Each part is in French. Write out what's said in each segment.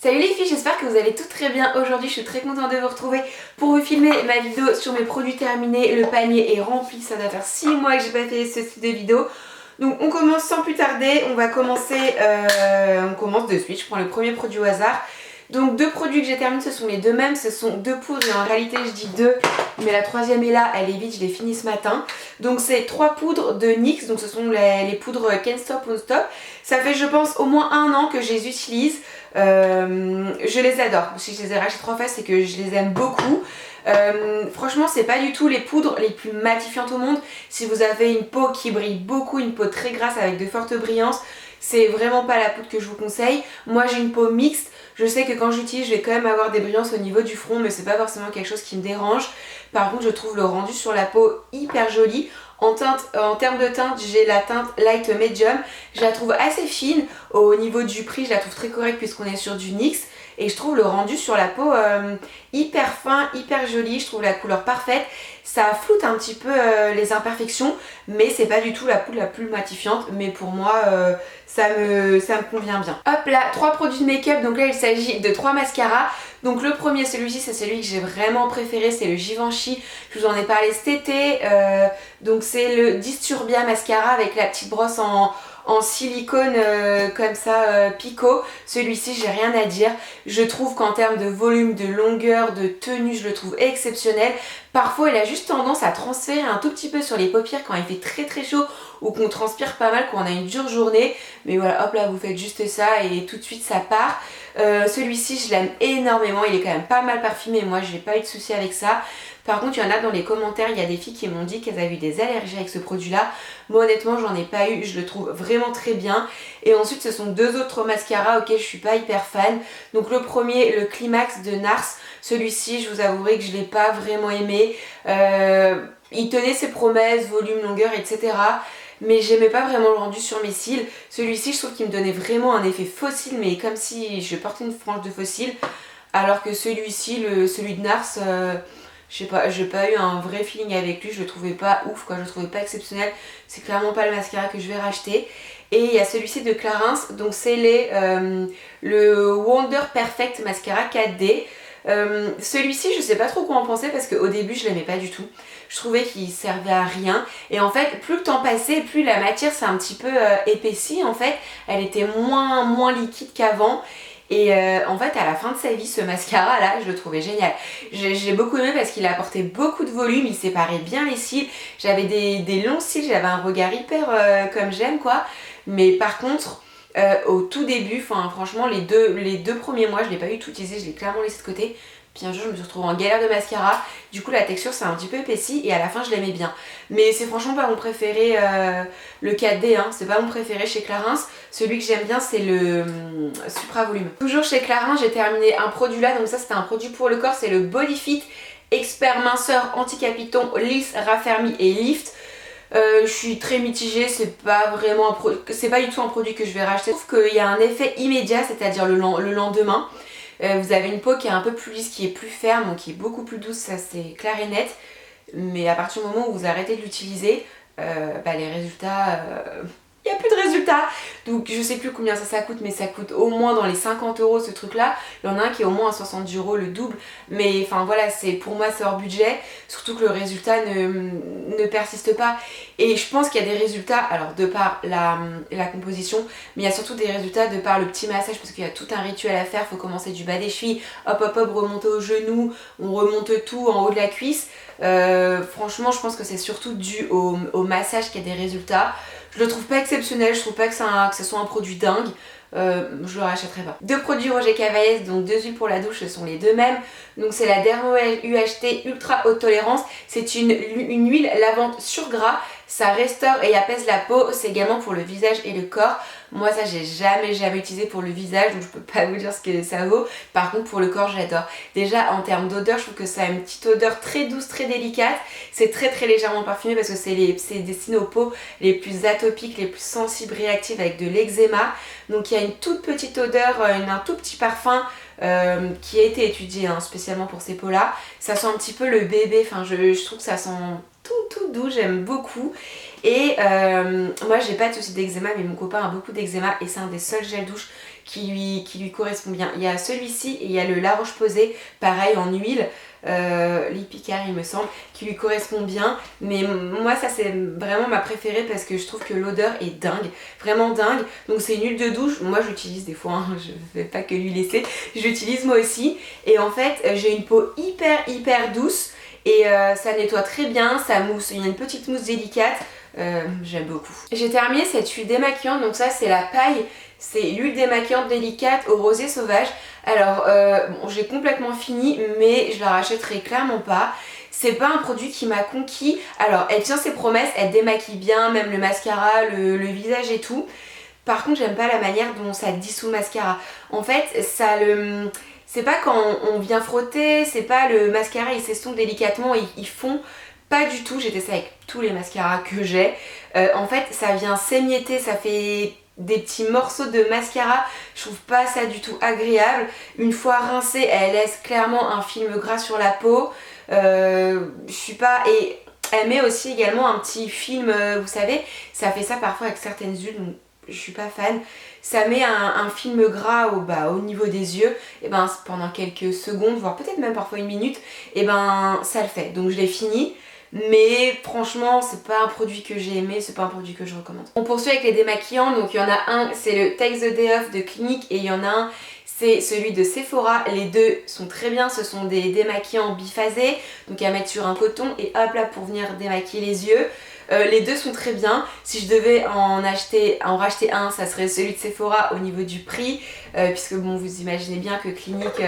Salut les filles, j'espère que vous allez toutes très bien. Aujourd'hui je suis très contente de vous retrouver pour vous filmer ma vidéo sur mes produits terminés. Le panier est rempli, ça doit faire 6 mois que j'ai pas fait ce type de vidéo. Donc on commence sans plus tarder, on commence de suite. Je prends le premier produit au hasard. Donc deux produits que j'ai terminés, ce sont les deux mêmes, ce sont deux poudres et en réalité je dis deux, mais la troisième est là, elle est vide, je l'ai finie ce matin. Donc c'est trois poudres de NYX, donc ce sont les poudres Can't Stop Won't Stop. Ça fait je pense au moins 1 an que je les utilise. Je les adore. Si je les ai rachetées 3 fois, c'est que je les aime beaucoup. Franchement, c'est pas du tout les poudres les plus matifiantes au monde. Si vous avez une peau qui brille beaucoup, une peau très grasse avec de fortes brillances, c'est vraiment pas la poudre que je vous conseille. Moi j'ai une peau mixte. Je sais que quand j'utilise, je vais quand même avoir des brillances au niveau du front, mais c'est pas forcément quelque chose qui me dérange. Par contre, je trouve le rendu sur la peau hyper joli. En termes de teinte, j'ai la teinte Light Medium. Je la trouve assez fine. Au niveau du prix, je la trouve très correcte puisqu'on est sur du NYX. Et je trouve le rendu sur la peau hyper fin, hyper joli. Je trouve la couleur parfaite. Ça floute un petit peu les imperfections, mais c'est pas du tout la poudre la plus matifiante. Mais pour moi, ça me convient bien. Hop là, 3 produits de make-up. Donc là, il s'agit de 3 mascaras. Donc le premier, celui-ci, c'est celui que j'ai vraiment préféré, c'est le Givenchy. Je vous en ai parlé cet été. Donc c'est le Disturbia Mascara avec la petite brosse en silicone comme ça picot. Celui-ci, j'ai rien à dire. Je trouve qu'en termes de volume, de longueur, de tenue, je le trouve exceptionnel. Parfois, il a juste tendance à transférer un tout petit peu sur les paupières quand il fait très très chaud ou qu'on transpire pas mal, quand on a une dure journée. Mais voilà, hop là, vous faites juste ça et tout de suite ça part. Celui-ci, je l'aime énormément. Il est quand même pas mal parfumé. Moi, j'ai pas eu de soucis avec ça. Par contre, il y en a dans les commentaires, il y a des filles qui m'ont dit qu'elles avaient eu des allergies avec ce produit-là. Moi, honnêtement, j'en ai pas eu. Je le trouve vraiment très bien. Et ensuite, ce sont deux autres mascaras auxquels je suis pas hyper fan. Donc, le premier, le Climax de NARS. Celui-ci, je vous avouerai que je l'ai pas vraiment aimé. Il tenait ses promesses, volume, longueur, etc. Mais j'aimais pas vraiment le rendu sur mes cils. Celui-ci, je trouve qu'il me donnait vraiment un effet fossile, mais comme si je portais une frange de fossile. Alors que celui-ci, celui de NARS, je sais pas, j'ai pas eu un vrai feeling avec lui, je le trouvais pas ouf, quoi, je le trouvais pas exceptionnel. C'est clairement pas le mascara que je vais racheter. Et il y a celui-ci de Clarins, donc c'est le Wonder Perfect Mascara 4D. Celui-ci, je sais pas trop quoi en penser parce qu'au début je l'aimais pas du tout. Je trouvais qu'il servait à rien. Et en fait, plus le temps passait, plus la matière s'est un petit peu épaissie. En fait, elle était moins liquide qu'avant. Et en fait, à la fin de sa vie, ce mascara là, je le trouvais génial. J'ai beaucoup aimé parce qu'il apportait beaucoup de volume, il séparait bien les cils. J'avais des longs cils, j'avais un regard hyper comme j'aime quoi. Mais par contre, au tout début, franchement, les deux premiers mois, je l'ai pas eu tout utilisé, je l'ai clairement laissé de côté. Puis un jour, je me suis retrouvée en galère de mascara. Du coup, la texture s'est un petit peu épaissie et à la fin, je l'aimais bien. Mais c'est franchement pas mon préféré, le 4D, hein. C'est pas mon préféré chez Clarins. Celui que j'aime bien, c'est le Supra Volume. Toujours chez Clarins, j'ai terminé un produit là. Donc ça, c'était un produit pour le corps. C'est le Bodyfit Expert Minceur Anti-Capiton Lisse, Raffermi et Lift. Je suis très mitigée, c'est pas du tout un produit que je vais racheter. Je trouve qu'il y a un effet immédiat, c'est-à-dire le lendemain. Vous avez une peau qui est un peu plus lisse, qui est plus ferme, donc qui est beaucoup plus douce, ça c'est clair et net. Mais à partir du moment où vous arrêtez de l'utiliser, les résultats... il n'y a plus de résultats. Donc je sais plus combien ça coûte, mais ça coûte au moins dans les 50 € ce truc là. Il y en a un qui est au moins à 70 €, le double. Mais enfin voilà, pour moi c'est hors budget. Surtout que le résultat ne persiste pas. Et je pense qu'il y a des résultats, alors de par la composition, mais il y a surtout des résultats de par le petit massage, parce qu'il y a tout un rituel à faire. Il faut commencer du bas des chevilles, hop hop hop, remonter au genou, on remonte tout en haut de la cuisse. Franchement je pense que c'est surtout dû au massage qu'il y a des résultats. Je le trouve pas exceptionnel, je trouve pas que ce soit un produit dingue. Je le rachèterai pas. Deux produits Roger Cavalès, donc deux huiles pour la douche, ce sont les deux mêmes. Donc c'est la Dermo UHT Ultra Haute Tolérance. C'est une huile lavante sur gras. Ça restaure et apaise la peau. C'est également pour le visage et le corps. Moi ça j'ai jamais utilisé pour le visage, donc je peux pas vous dire ce que ça vaut. Par contre pour le corps j'adore. Déjà en termes d'odeur, je trouve que ça a une petite odeur très douce, très délicate. C'est très légèrement parfumé parce que c'est destiné aux peaux les plus atopiques, les plus sensibles, réactives avec de l'eczéma. Donc il y a une toute petite odeur, un tout petit parfum qui a été étudié spécialement pour ces peaux là. Ça sent un petit peu le bébé, je trouve que ça sent tout doux, j'aime beaucoup. Et moi j'ai pas de soucis d'eczéma, mais mon copain a beaucoup d'eczéma et c'est un des seuls gels douche qui lui correspond bien. Il y a celui-ci et il y a le La Roche-Posay, pareil en huile, l'Ipicare il me semble, qui lui correspond bien. Mais moi ça c'est vraiment ma préférée parce que je trouve que l'odeur est dingue, vraiment dingue. Donc c'est une huile de douche, moi j'utilise des fois, hein, je fais pas que lui laisser, j'utilise moi aussi. Et en fait j'ai une peau hyper douce et ça nettoie très bien, ça mousse, il y a une petite mousse délicate. J'aime beaucoup. J'ai terminé cette huile démaquillante, donc ça c'est la paille, c'est l'huile démaquillante délicate au rosé sauvage. Alors bon, j'ai complètement fini mais je la rachèterai clairement pas. C'est pas un produit qui m'a conquis. Alors elle tient ses promesses, elle démaquille bien, même le mascara, le visage et tout. Par contre j'aime pas la manière dont ça dissout le mascara. En fait ça le... C'est pas quand on vient frotter, c'est pas le mascara il s'estompe délicatement et il fond. Pas du tout, j'ai testé avec tous les mascaras que j'ai. En fait, ça vient s'émietter, ça fait des petits morceaux de mascara. Je trouve pas ça du tout agréable. Une fois rincée, elle laisse clairement un film gras sur la peau. Je suis pas... Et elle met aussi également un petit film, vous savez, ça fait ça parfois avec certaines huiles, donc je suis pas fan. Ça met un film gras au niveau des yeux, et ben pendant quelques secondes, voire peut-être même parfois une minute, et ben ça le fait. Donc je l'ai fini. Mais franchement c'est pas un produit que j'ai aimé, c'est pas un produit que je recommande. On poursuit avec les démaquillants, donc il y en a un c'est le Take the Day Off de Clinique et il y en a un c'est celui de Sephora. Les deux sont très bien, ce sont des démaquillants biphasés, donc à mettre sur un coton et hop là pour venir démaquiller les yeux. Les deux sont très bien. Si je devais en racheter un, ça serait celui de Sephora au niveau du prix, puisque bon, vous imaginez bien que Clinique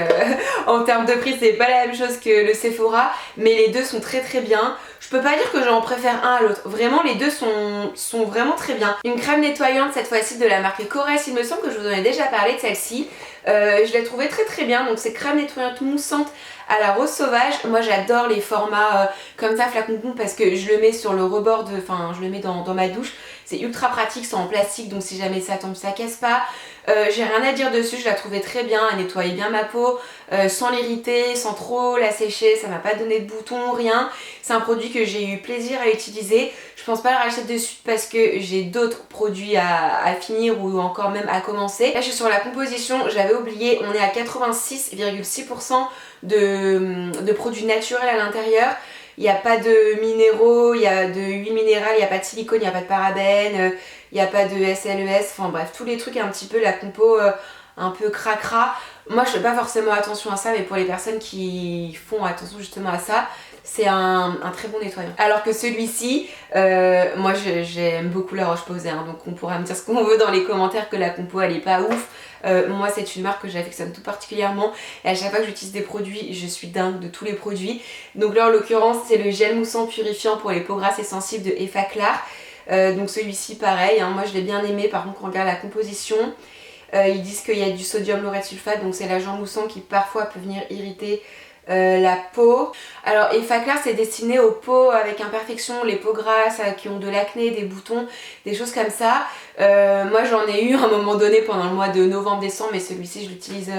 en termes de prix c'est pas la même chose que le Sephora, mais les deux sont très bien. Je peux pas dire que j'en préfère un à l'autre, vraiment les deux sont vraiment très bien. Une crème nettoyante cette fois-ci de la marque Corès, il me semble que je vous en ai déjà parlé de celle-ci. Je l'ai trouvée très bien, donc c'est crème nettoyante moussante à la rose sauvage. Moi j'adore les formats comme ça flacon parce que je le mets sur le rebord de... Enfin je le mets dans ma douche. C'est ultra pratique, c'est en plastique donc si jamais ça tombe ça casse pas. J'ai rien à dire dessus, je la trouvais très bien, elle nettoyait bien ma peau sans l'irriter, sans trop la sécher, ça m'a pas donné de boutons, rien. C'est un produit que j'ai eu plaisir à utiliser. Je pense pas le racheter de suite parce que j'ai d'autres produits à finir ou encore même à commencer. Là je suis sur la composition, j'avais oublié, on est à 86,6% de produits naturels à l'intérieur. Il n'y a pas de minéraux, il y a de huile minérale, il n'y a pas de silicone, il n'y a pas de parabènes, il n'y a pas de SLES, enfin bref, tous les trucs un petit peu, la compo un peu cracra. Moi je fais pas forcément attention à ça, mais pour les personnes qui font attention justement à ça, c'est un très bon nettoyant. Alors que celui-ci, moi j'aime beaucoup la Roche-Posay, hein, donc on pourra me dire ce qu'on veut dans les commentaires que la compo elle est pas ouf. Moi c'est une marque que j'affectionne tout particulièrement et à chaque fois que j'utilise des produits je suis dingue de tous les produits. Donc là en l'occurrence c'est le gel moussant purifiant pour les peaux grasses et sensibles de Effaclar. Donc celui-ci pareil, hein, moi je l'ai bien aimé. Par contre quand on regarde la composition, ils disent qu'il y a du sodium lauryl sulfate, donc c'est l'agent moussant qui parfois peut venir irriter la peau. Alors Effaclar c'est destiné aux peaux avec imperfection, les peaux grasses qui ont de l'acné, des boutons, des choses comme ça. Moi j'en ai eu à un moment donné pendant le mois de novembre-décembre, mais celui-ci je l'utilise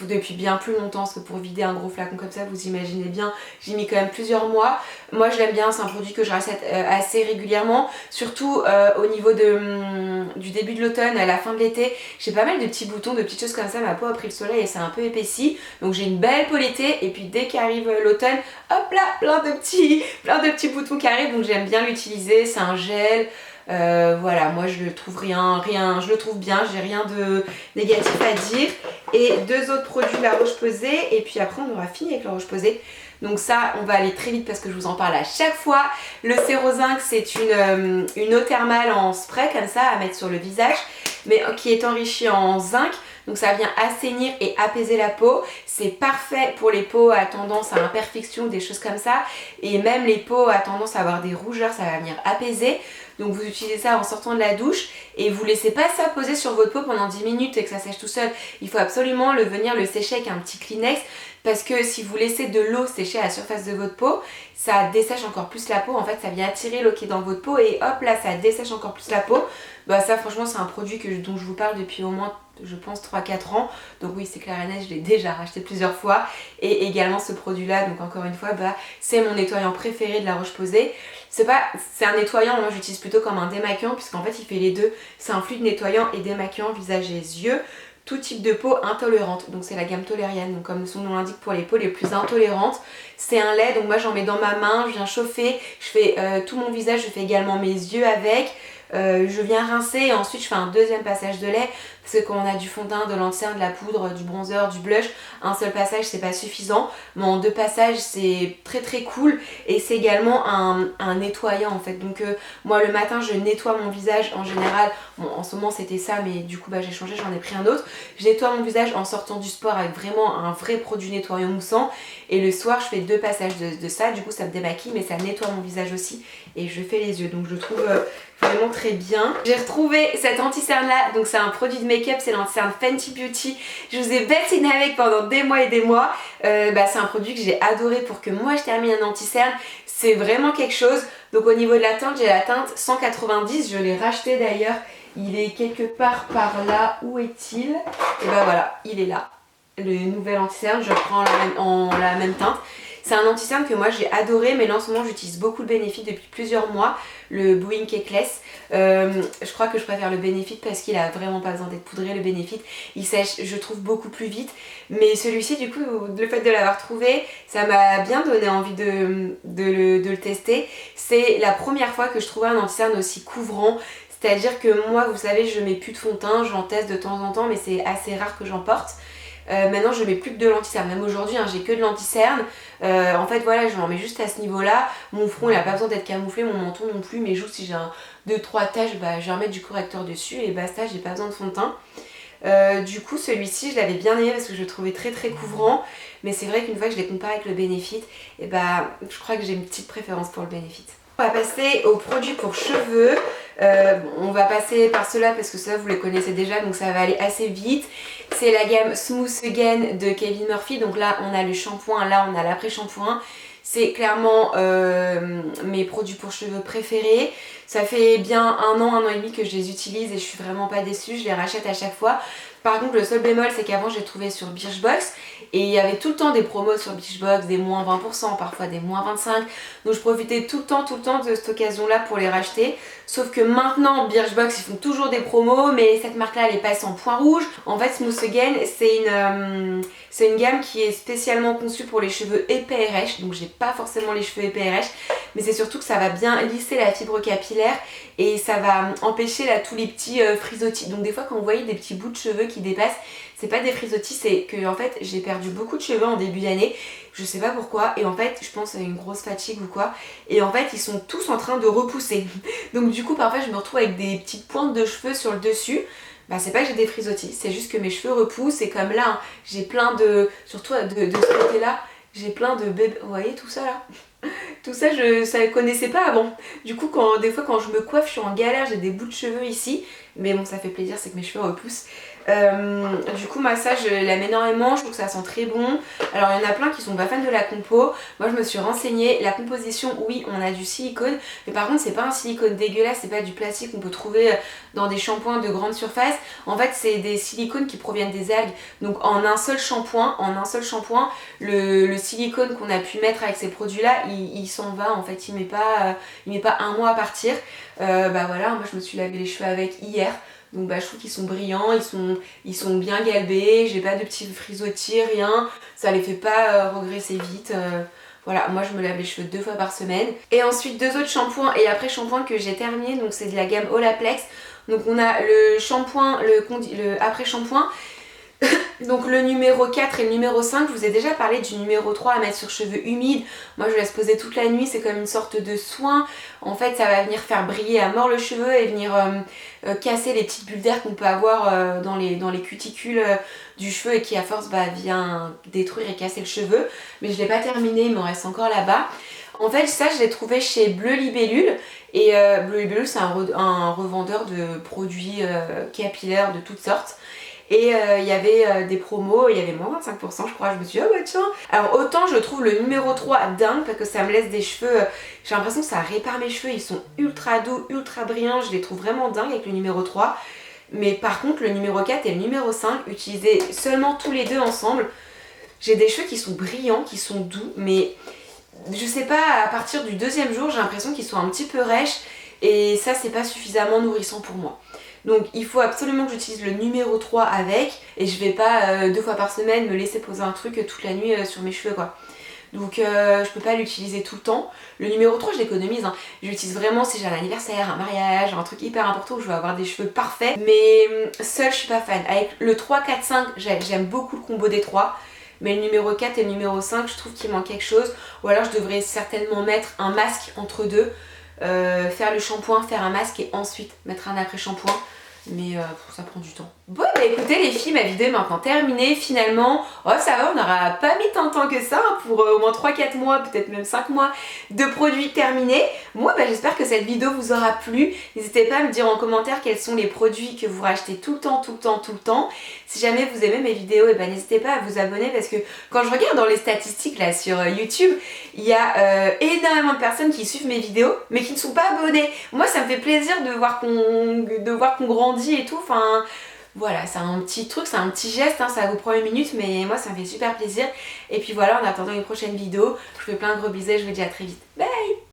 depuis bien plus longtemps parce que pour vider un gros flacon comme ça, vous imaginez bien, j'ai mis quand même plusieurs mois. Moi je l'aime bien, c'est un produit que je rachète assez régulièrement, surtout au niveau du début de l'automne à la fin de l'été. J'ai pas mal de petits boutons, de petites choses comme ça, ma peau a pris le soleil et c'est un peu épaissi, donc j'ai une belle peau l'été et puis dès qu'arrive l'automne, hop là, plein de petits boutons qui arrivent, donc j'aime bien l'utiliser, c'est un gel. Voilà, moi je le trouve je le trouve bien, j'ai rien de négatif à dire. Et deux autres produits de la Roche-Posay et puis après on aura fini avec la Roche-Posay. Donc ça on va aller très vite parce que je vous en parle à chaque fois. Le Sérozinc c'est une eau thermale en spray comme ça à mettre sur le visage, mais qui est enrichie en zinc. Donc ça vient assainir et apaiser la peau. C'est parfait pour les peaux à tendance à imperfection, des choses comme ça. Et même les peaux à tendance à avoir des rougeurs, ça va venir apaiser. Donc vous utilisez ça en sortant de la douche et vous laissez pas ça poser sur votre peau pendant 10 minutes et que ça sèche tout seul. Il faut absolument venir le sécher avec un petit Kleenex parce que si vous laissez de l'eau sécher à la surface de votre peau, ça dessèche encore plus la peau. En fait ça vient attirer l'eau qui est dans votre peau et hop là ça dessèche encore plus la peau. Bah ça franchement c'est un produit dont je vous parle depuis au moins je pense 3-4 ans. Donc oui c'est clair et net, je l'ai déjà racheté plusieurs fois. Et également ce produit là, donc encore une fois c'est mon nettoyant préféré de la Roche-Posay. C'est un nettoyant, moi j'utilise plutôt comme un démaquillant puisqu'en fait il fait les deux. C'est un fluide nettoyant et démaquillant visage et yeux. tout type de peau intolérante. Donc c'est la gamme Toleriane, donc comme son nom l'indique pour les peaux les plus intolérantes. C'est un lait, donc moi j'en mets dans ma main, je viens chauffer, je fais tout mon visage, je fais également mes yeux avec. Je viens rincer et ensuite je fais un deuxième passage de lait parce que quand on a du fond de teint, de l'anti-cerne, de la poudre, du bronzer, du blush, un seul passage c'est pas suffisant, mais en 2 passages c'est très très cool et c'est également un nettoyant en fait. Donc moi le matin je nettoie mon visage en général, bon en ce moment c'était ça mais du coup j'ai changé, j'en ai pris un autre. Je nettoie mon visage en sortant du sport avec vraiment un vrai produit nettoyant moussant et le soir je fais 2 passages de ça, du coup ça me démaquille mais ça nettoie mon visage aussi et je fais les yeux, donc je trouve vraiment très bien. J'ai retrouvé cet anti-cerne là, donc c'est un produit de make-up, c'est l'anti-cerne Fenty Beauty. Je vous ai batiné avec pendant des mois et des mois. C'est un produit que j'ai adoré pour que moi je termine un anti-cerne. C'est vraiment quelque chose. Donc au niveau de la teinte, j'ai la teinte 190, je l'ai racheté d'ailleurs. Il est quelque part par là, où est-il? Et ben voilà, il est là. Le nouvel anti-cerne, je le prends en la même teinte. C'est un anti-cerne que moi j'ai adoré, mais là en ce moment j'utilise beaucoup le Benefit depuis plusieurs mois, le Booing Cakeless. Je crois que je préfère le Benefit parce qu'il a vraiment pas besoin d'être poudré, le Benefit. Il sèche, je trouve, beaucoup plus vite. Mais celui-ci, du coup, le fait de l'avoir trouvé, ça m'a bien donné envie de le tester. C'est la première fois que je trouvais un anti-cerne aussi couvrant. C'est-à-dire que moi, vous savez, je mets plus de fond de teint, j'en teste de temps en temps, mais c'est assez rare que j'en porte. Maintenant je mets plus que de l'anti-cerne, même aujourd'hui j'ai que de l'anti-cerne. En fait voilà, je m'en mets juste à ce niveau là. Mon front il a pas besoin d'être camouflé, mon menton non plus, mes joues si j'ai 2-3 taches, je vais remettre du correcteur dessus et basta, j'ai pas besoin de fond de teint. Du coup celui-ci je l'avais bien aimé parce que je le trouvais très très couvrant, mais c'est vrai qu'une fois que je l'ai comparé avec le Benefit, je crois que j'ai une petite préférence pour le Benefit. On va passer aux produits pour cheveux. On va passer par ceux-là parce que ceux-là vous les connaissez déjà, donc ça va aller assez vite. C'est la gamme Smooth Again de Kevin Murphy. Donc là on a le shampoing, là on a l'après-shampoing. C'est clairement mes produits pour cheveux préférés. Ça fait bien 1 an et demi que je les utilise et je suis vraiment pas déçue, je les rachète à chaque fois. Par contre le seul bémol c'est qu'avant j'ai trouvé sur Birchbox et il y avait tout le temps des promos sur Birchbox, des moins 20%, parfois des moins 25%. Donc je profitais tout le temps de cette occasion là pour les racheter. Sauf que maintenant Birchbox ils font toujours des promos, mais cette marque là elle est passée en point rouge. En fait Smooth Again c'est une gamme qui est spécialement conçue pour les cheveux épais et rêches. Donc j'ai pas forcément les cheveux épais et rêches, mais c'est surtout que ça va bien lisser la fibre capillaire et ça va empêcher là tous les petits frisottis. Donc des fois quand vous voyez des petits bouts de cheveux qui dépassent, c'est pas des frisottis, c'est que en fait j'ai perdu beaucoup de cheveux en début d'année, je sais pas pourquoi, et en fait je pense à une grosse fatigue ou quoi, et en fait ils sont tous en train de repousser. Donc du coup parfois je me retrouve avec des petites pointes de cheveux sur le dessus. C'est pas que j'ai des frisottis, c'est juste que mes cheveux repoussent et comme là j'ai plein de, surtout de ce côté là, j'ai plein de bébés, vous voyez tout ça là. Tout ça je connaissais pas avant. Du coup des fois quand je me coiffe je suis en galère, j'ai des bouts de cheveux ici. Mais bon ça fait plaisir, c'est que mes cheveux repoussent. Du coup moi ça je l'aime énormément, je trouve que ça sent très bon. Alors il y en a plein qui sont pas fans de la compo. Moi je me suis renseignée, la composition oui on a du silicone, mais par contre c'est pas un silicone dégueulasse, c'est pas du plastique qu'on peut trouver dans des shampoings de grande surface. En fait c'est des silicones qui proviennent des algues. Donc en un seul shampoing, le silicone qu'on a pu mettre avec ces produits là il s'en va en fait, il met pas 1 mois à partir. Voilà, moi je me suis lavé les cheveux avec hier. Donc je trouve qu'ils sont brillants, ils sont bien galbés, j'ai pas de petits frisottis, rien, ça les fait pas regresser vite. Voilà, moi je me lave les cheveux 2 fois par semaine. Et ensuite 2 autres shampoings et après shampoing que j'ai terminé, donc c'est de la gamme Olaplex. Donc on a le shampoing, le après shampoing. Donc le numéro 4 et le numéro 5, je vous ai déjà parlé du numéro 3 à mettre sur cheveux humides. Moi je laisse poser toute la nuit, c'est comme une sorte de soin. En fait ça va venir faire briller à mort le cheveu et venir casser les petites bulles d'air qu'on peut avoir dans les cuticules du cheveu et qui à force vient détruire et casser le cheveu. Mais je l'ai pas terminé, il m'en reste encore là-bas. En fait ça je l'ai trouvé chez Bleu Libellule. Et Bleu Libellule c'est un revendeur de produits capillaires de toutes sortes. Et il y avait des promos, il y avait moins 25% je crois, je me suis dit oh tiens. Alors autant je trouve le numéro 3 dingue parce que ça me laisse des cheveux, j'ai l'impression que ça répare mes cheveux, ils sont ultra doux, ultra brillants, je les trouve vraiment dingues avec le numéro 3. Mais par contre le numéro 4 et le numéro 5 utilisés seulement tous les deux ensemble, j'ai des cheveux qui sont brillants, qui sont doux, mais je sais pas, à partir du 2e jour j'ai l'impression qu'ils sont un petit peu rêches et ça c'est pas suffisamment nourrissant pour moi. Donc il faut absolument que j'utilise le numéro 3 avec, et je vais pas 2 fois par semaine me laisser poser un truc toute la nuit sur mes cheveux quoi. Donc je peux pas l'utiliser tout le temps. Le numéro 3 je l'économise, hein. Je l'utilise vraiment si j'ai un anniversaire, un mariage, un truc hyper important où je veux avoir des cheveux parfaits. Mais seule je suis pas fan. Avec le 3, 4, 5 j'aime beaucoup le combo des 3. Mais le numéro 4 et le numéro 5 je trouve qu'il manque quelque chose. Ou alors je devrais certainement mettre un masque entre deux. Faire le shampoing, faire un masque et ensuite mettre un après-shampoing. Mais ça prend du temps. Bon bah écoutez les filles, ma vidéo est maintenant terminée finalement. Oh ça va, on n'aura pas mis tant de temps que ça hein, pour au moins 3-4 mois, peut-être même 5 mois de produits terminés. Moi bah j'espère que cette vidéo vous aura plu. N'hésitez pas à me dire en commentaire quels sont les produits que vous rachetez tout le temps. Si jamais vous aimez mes vidéos, et bah n'hésitez pas à vous abonner parce que quand je regarde dans les statistiques là sur YouTube, il y a énormément de personnes qui suivent mes vidéos mais qui ne sont pas abonnées. Moi ça me fait plaisir de voir qu'on grandit et tout, enfin voilà, c'est un petit truc, c'est un petit geste, hein, ça vous prend une minute mais moi ça me fait super plaisir. Et puis voilà, en attendant une prochaine vidéo, je vous fais plein de gros bisous et je vous dis à très vite.